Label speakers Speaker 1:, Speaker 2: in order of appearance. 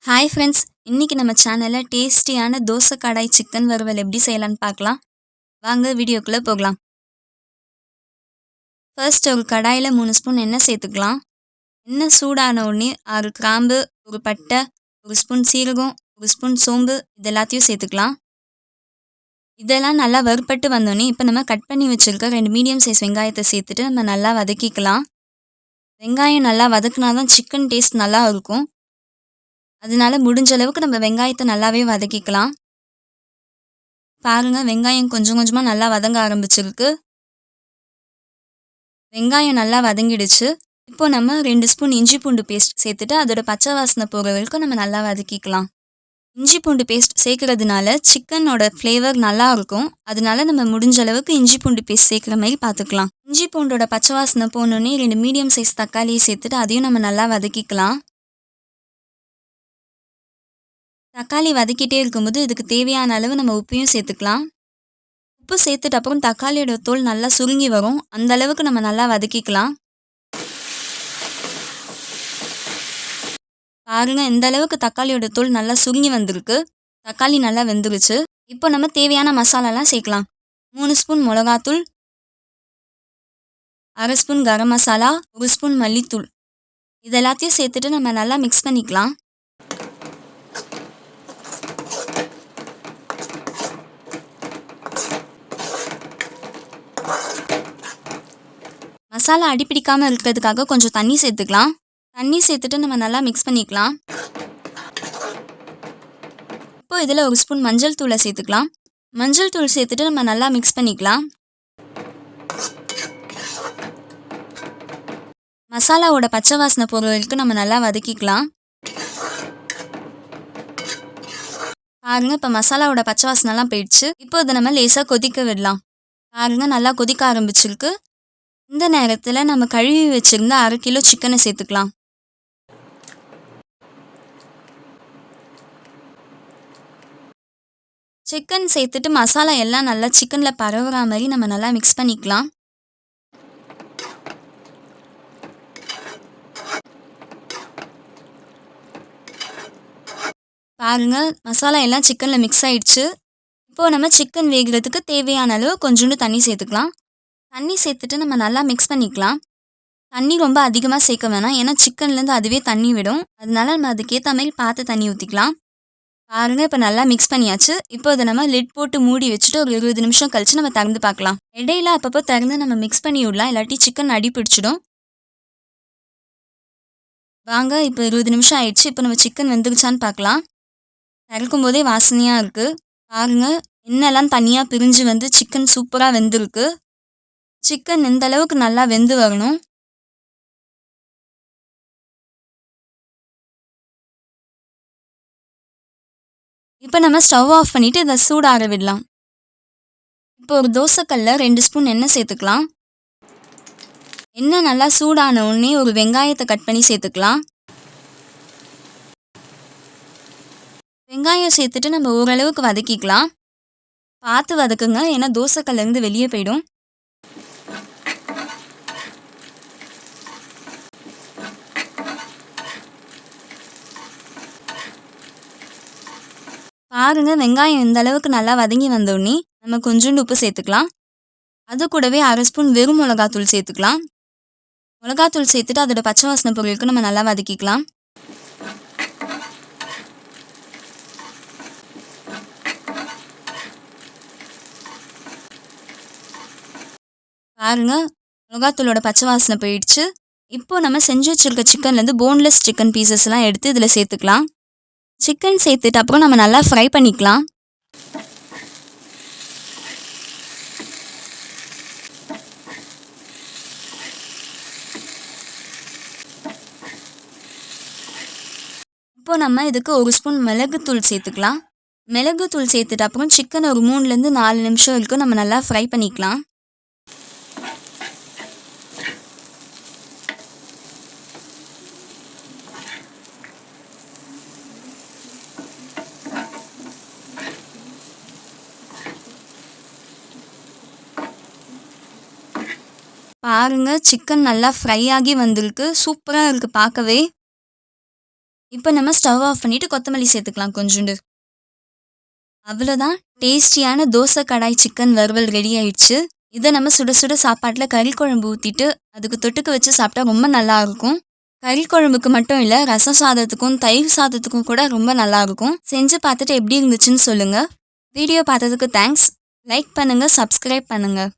Speaker 1: Hi friends, இன்னைக்கு நம்ம சேனல்ல டேஸ்டியான தோசை கடாய் சிக்கன் வறுவல் எப்படி செய்யலாம்னு பார்க்கலாம். வாங்க வீடியோக்குள்ள போகலாம். ஃபர்ஸ்ட் ஒரு கடாயில 3 ஸ்பூன் எண்ணெய் சேர்த்துக்கலாம். எண்ணெய் சூடான உடனே 6 கிராம்பு, ஒரு பட்டை, ஒரு ஸ்பூன் சீரகம், ஒரு ஸ்பூன் சோம்பு இது எல்லாத்தையும் சேர்த்துக்கலாம். இதெல்லாம் நல்லா வறுபட்டு வந்தோடனே இப்போ நம்ம கட் பண்ணி வச்சிருக்க 2 மீடியம் சைஸ் வெங்காயத்தை சேர்த்துட்டு நம்ம நல்லா வதக்கிக்கலாம். வெங்காயம் நல்லா வதக்குனா தான் சிக்கன் டேஸ்ட் நல்லா இருக்கும். அதனால முடிஞ்ச அளவுக்கு நம்ம வெங்காயத்தை நல்லாவே வதக்கிக்கலாம். பாருங்க, வெங்காயம் கொஞ்சம் கொஞ்சமா நல்லா வதங்க ஆரம்பிச்சிருக்கு. வெங்காயம் நல்லா வதங்கிடுச்சு. இப்போ நம்ம 2 ஸ்பூன் இஞ்சி பூண்டு பேஸ்ட் சேர்த்துட்டு அதோட பச்சை வாசனை போகிற வரைக்கும் நம்ம நல்லா வதக்கிக்கலாம். இஞ்சி பூண்டு பேஸ்ட் சேர்க்கறதுனால சிக்கனோட ஃப்ளேவர் நல்லா இருக்கும். அதனால நம்ம முடிஞ்ச அளவுக்கு இஞ்சி பூண்டு பேஸ்ட் சேர்க்குற மாதிரி பார்த்துக்கலாம். இஞ்சி பூண்டோட பச்சை வாசனை போனோடனே 2 மீடியம் சைஸ் தக்காளியை சேர்த்துட்டு அதையும் நம்ம நல்லா வதக்கிக்கலாம். தக்காளி வதக்கிட்டே இருக்கும்போது இதுக்கு தேவையான அளவு நம்ம உப்பையும் சேர்த்துக்கலாம். உப்பு சேர்த்துட்டு அப்புறம் தக்காளியோட தோல் நல்லா சுருங்கி வரும். அந்த அளவுக்கு நம்ம நல்லா வதக்கிக்கலாம். பாருங்க, இந்த அளவுக்கு தக்காளியோட தோல் நல்லா சுருங்கி வந்திருக்கு. தக்காளி நல்லா வெந்துருச்சு. இப்போ நம்ம தேவையான மசாலாலாம் சேர்க்கலாம். 3 ஸ்பூன் மிளகாத்தூள், 1/2 ஸ்பூன் கரம் மசாலா, 1 ஸ்பூன் மல்லித்தூள் இது எல்லாத்தையும் சேர்த்துட்டு நம்ம நல்லா மிக்ஸ் பண்ணிக்கலாம். மசாலா அடிப்பிடிக்காமல் இருக்கிறதுக்காக கொஞ்சம் தண்ணி சேர்த்துக்கலாம். தண்ணி சேர்த்துட்டு நம்ம நல்லா மிக்ஸ் பண்ணிக்கலாம். இப்போ இதில் 1 ஸ்பூன் மஞ்சள் தூளை சேர்த்துக்கலாம். மஞ்சள் தூள் சேர்த்துட்டு நம்ம நல்லா மிக்ஸ் பண்ணிக்கலாம். மசாலாவோட பச்சை வாசனை போகிற வரைக்கும் நம்ம நல்லா வதக்கிக்கலாம். பாருங்க, இப்போ மசாலாவோட பச்சை வாசனைலாம் போயிடுச்சு. இப்போ இதை நம்ம லேசாக கொதிக்க விடலாம். பாருங்க, நல்லா கொதிக்க ஆரம்பிச்சிருக்கு. இந்த நேரத்தில் நம்ம கழுவி வச்சிருந்த 1/2 கிலோ சிக்கனை சேர்த்துக்கலாம். சிக்கன் சேர்த்துட்டு மசாலா எல்லாம் நல்லா சிக்கனில் பரவுற மாதிரி நம்ம நல்லா மிக்ஸ் பண்ணிக்கலாம். பாருங்க, மசாலா எல்லாம் சிக்கனில் மிக்ஸ் ஆயிடுச்சு. இப்போது நம்ம சிக்கன் வேகிறதுக்கு தேவையான அளவு கொஞ்சோண்டு தண்ணி சேர்த்துக்கலாம். தண்ணி சேர்த்துட்டு நம்ம நல்லா மிக்ஸ் பண்ணிக்கலாம். தண்ணி ரொம்ப அதிகமாக சேர்க்க வேணாம், ஏன்னா சிக்கன்லேருந்து அதுவே தண்ணி விடும். அதனால நம்ம அதுக்கேற்ற மாதிரி பார்த்து தண்ணி ஊற்றிக்கலாம். பாருங்க, இப்போ நல்லா மிக்ஸ் பண்ணியாச்சு. இப்போ இதை நம்ம லிட் போட்டு மூடி வச்சுட்டு ஒரு 20 நிமிஷம் கழிச்சு நம்ம திறந்து பார்க்கலாம். இடையில அப்பப்போ திறந்து நம்ம மிக்ஸ் பண்ணி விடலாம், இல்லாட்டி சிக்கன் அடி பிடிச்சிடும். வாங்க, இப்போ 20 நிமிஷம் ஆயிடுச்சு. இப்போ நம்ம சிக்கன் வெந்துருச்சான்னு பார்க்கலாம். திறக்கும் போதே வாசனையாக இருக்குது. பாருங்க, எண்ணெய்லாம் தனியாக பிரிஞ்சு வந்து சிக்கன் சூப்பராக வெந்திருக்கு. சிக்கன் இந்த அளவுக்கு நல்லா வெந்து வரணும். இப்போ நம்ம ஸ்டவ் ஆஃப் பண்ணிவிட்டு இதை சூடாற விடலாம். இப்போ ஒரு தோசைக்கல்ல 2 ஸ்பூன் எண்ணெய் சேர்த்துக்கலாம். எண்ணெய் நல்லா சூடான உடனே ஒரு வெங்காயத்தை கட் பண்ணி சேர்த்துக்கலாம். வெங்காயம் சேர்த்துட்டு நம்ம ஓரளவுக்கு வதக்கிக்கலாம். பார்த்து வதக்குங்க, ஏன்னா தோசைக்கல்லேருந்து வெளியே போயிடும். பாருங்க, வெங்காயம் இந்த அளவுக்கு நல்லா வதங்கி வந்தோடனே நம்ம கொஞ்சோண்டு உப்பு சேர்த்துக்கலாம். அது கூடவே 1/2 ஸ்பூன் வெறும் மிளகாத்தூள் சேர்த்துக்கலாம். மிளகாத்தூள் சேர்த்துட்டு அதோட பச்சை வாசனை பொருளுக்கு நம்ம நல்லா வதக்கிக்கலாம். பாருங்க, மிளகாத்தூளோட பச்சை வாசனை போயிடுச்சு. இப்போ நம்ம செஞ்சு வச்சிருக்க சிக்கன்லேருந்து போன்லெஸ் சிக்கன் பீசஸ்லாம் எடுத்து இதில் சேர்த்துக்கலாம். சிக்கன் சேர்த்துட்டு அப்புறம் நம்ம நல்லா ஃப்ரை பண்ணிக்கலாம். இப்போ நம்ம இதுக்கு 1 ஸ்பூன் மிளகுத்தூள் சேர்த்துக்கலாம். மிளகுத்தூள் சேர்த்துட்டு அப்புறம் சிக்கன் ஒரு 3லேருந்து 4 நிமிஷம் வரைக்கும் நம்ம நல்லா ஃப்ரை பண்ணிக்கலாம். பாருங்க, சிக்கன் நல்லா ஃப்ரை ஆகி வந்திருக்கு. சூப்பராக இருக்குது பார்க்கவே. இப்போ நம்ம ஸ்டவ் ஆஃப் பண்ணிவிட்டு கொத்தமல்லி சேர்த்துக்கலாம் கொஞ்சோண்டு. அவ்வளோதான், டேஸ்டியான தோசை கடாய் சிக்கன் வறுவல் ரெடி ஆயிடுச்சு. இதை நம்ம சுட சுட சாப்பாட்டில் கறி குழம்பு ஊற்றிட்டு அதுக்கு தொட்டுக்க வச்சு சாப்பிட்டா ரொம்ப நல்லா இருக்கும். கறி குழம்புக்கு மட்டும் இல்லை, ரசம் சாதத்துக்கும் தயிர் சாதத்துக்கும் கூட ரொம்ப நல்லா இருக்கும். செஞ்சு பார்த்துட்டு எப்படி இருந்துச்சுன்னு சொல்லுங்கள். வீடியோ பார்த்ததுக்கு தேங்க்ஸ். லைக் பண்ணுங்கள், சப்ஸ்கிரைப் பண்ணுங்கள்.